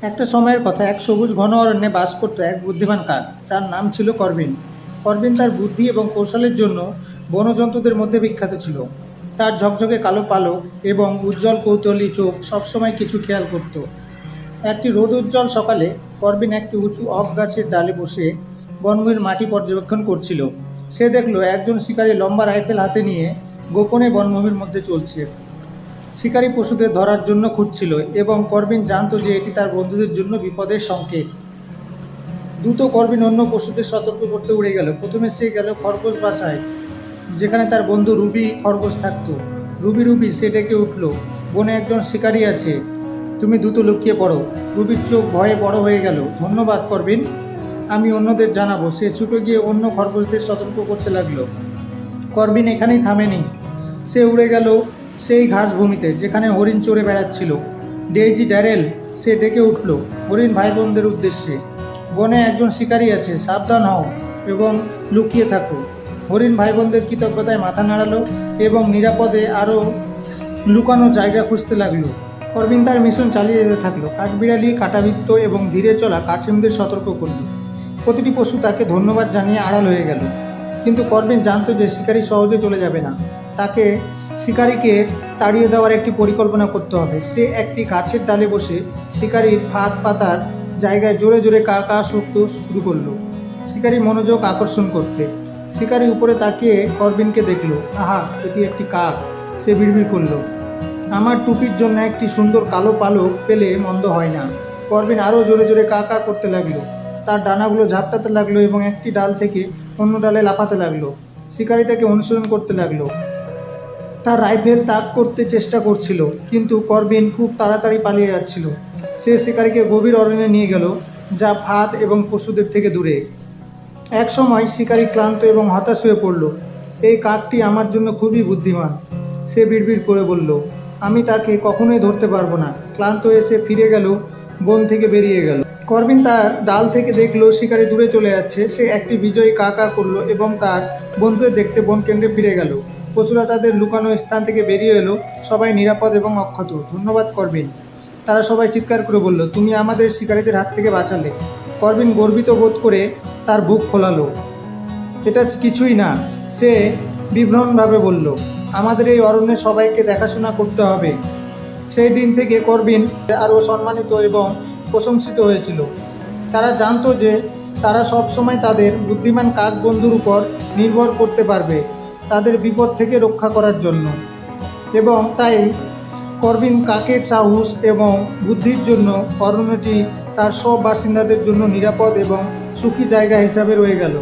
একটা সময়ের কথা, এক সবুজ ঘন অরণ্যে বাস করত এক বুদ্ধিমান কাক, যার নাম ছিল করবিন। করবিন তার বুদ্ধি এবং কৌশলের জন্য বনজন্তুদের মধ্যে বিখ্যাত ছিল। তার ঝকঝকে কালো পালক এবং উজ্জ্বল কৌতূহলী চোখ সবসময় কিছু খেয়াল করত। একটি রোদ উজ্জ্বল সকালে করবিন একটি উঁচু অক গাছের ডালে বসে বনভূমির মাটি পর্যবেক্ষণ করছিল। সে দেখল একজন শিকারী লম্বা রাইফেল হাতে নিয়ে গোপনে বনভূমির মধ্যে চলছে। শিকারী পশুদের ধরার জন্য খুঁজছিল এবং করবিন জানত যে এটি তার বন্ধুদের জন্য বিপদের সংকেত। দ্রুত করবিন অন্য পশুদের সতর্ক করতে উড়ে গেল। প্রথমে সে গেল খরগোশ বাসায়, যেখানে তার বন্ধু রুবি খরগোশ থাকত। রুবি রুবি, সে ডেকে উঠল, বনে একজন শিকারী আছে, তুমি দ্রুত লুকিয়ে পড়ো। রুবির চোখ ভয়ে বড় হয়ে গেল। ধন্যবাদ করবিন, আমি অন্যদের জানাবো। সে ছুটে গিয়ে অন্য খরগোশদের সতর্ক করতে লাগলো। করবিন এখানেই থামেনি, সে উড়ে গেল সেই ঘাসভূমিতে যেখানে হরিণ চড়ে বেড়াচ্ছিল। ডেইজি, ড্যারেল, সে ডেকে উঠল হরিণ ভাই বোনদের উদ্দেশ্যে, বনে একজন শিকারী আছে, সাবধান হও এবং লুকিয়ে থাকো। হরিণ ভাই বোনদের কৃতজ্ঞতায় মাথা নাড়ালো এবং নিরাপদে আরও লুকানো জায়গা খুঁজতে লাগলো। করবিন তার মিশন চালিয়ে যেতে থাকলো। কাঠবিড়ালি, কাঁটাবৃত্ত এবং ধীরে চলা কাঠসিমদের সতর্ক করল। প্রতিটি পশু তাকে ধন্যবাদ জানিয়ে আড়াল হয়ে গেল। কিন্তু করবিন জানতো যে শিকারী সহজে চলে যাবে না। তাকে শিকারীকে তাড়িয়ে দেওয়ার একটি পরিকল্পনা করতে হবে। সে একটি গাছের ডালে বসে শিকারীর ফাঁদ পাতার জায়গায় জোরে জোরে কা কা শব্দ শুরু করলো, শিকারী মনোযোগ আকর্ষণ করতে। শিকারী উপরে তাকিয়ে করবিনকে দেখল। আহা, এটি একটি কাক, সে বিড়বিড় করল। আমার টুপির জন্য একটি সুন্দর কালো পালক পেলে মন্দ হয় না। করবিন আরও জোরে জোরে কা কা করতে লাগলো। তার ডানাগুলো ঝাপটাতে লাগলো এবং একটি ডাল থেকে অন্য ডালে লাফাতে লাগলো। শিকারী তাকে অনুসরণ করতে লাগলো। তার রাইফেল তাক করতে চেষ্টা করছিল, কিন্তু করবিন খুব তাড়াতাড়ি পালিয়ে যাচ্ছিল। সে শিকারীকে গভীর অরণ্যে নিয়ে গেল, যা ফাঁদ এবং পশুদের থেকে দূরে। এক সময় শিকারী ক্লান্ত এবং হতাশ হয়ে পড়ল। এই কাকটি আমার জন্য খুবই বুদ্ধিমান, সে বিড়বিড় করে বলল। আমি তাকে কখনোই ধরতে পারবো না। ক্লান্ত হয়ে সে ফিরে গেল, বন থেকে বেরিয়ে গেল। করবিন তার ডাল থেকে দেখলো শিকারী দূরে চলে যাচ্ছে। সে একটি বিজয়ী কা কা করলো এবং তার বন্ধুদের দেখতে বন কেন্দ্রে ফিরে গেল। পশুরা তাদের লুকানো স্থান থেকে বেরিয়ে এলো, সবাই নিরাপদ এবং অক্ষত। ধন্যবাদ করবিন, তারা সবাই চিৎকার করে বলল, তুমি আমাদের শিকারীদের হাত থেকে বাঁচালে। করবিন গর্বিত বোধ করে তার বুক ফোলালো। এটা কিছুই না, সে বিভ্রমভাবে বলল, আমাদের এই অরণ্যে সবাইকে দেখাশোনা করতে হবে। সেই দিন থেকে করবিন আরও সম্মানিত এবং প্রশংসিত হয়েছিল। তারা জানতো যে তারা সবসময় তাদের বুদ্ধিমান কাক বন্ধুর উপর নির্ভর করতে পারবে তাদের বিপদ থেকে রক্ষা করার জন্য। এবং তাই করবিন কাকের সাহস এবং বুদ্ধির জন্য অরণ্যটি তার সব বাসিন্দাদের জন্য নিরাপদ এবং সুখী জায়গা হিসাবে রয়ে গেল।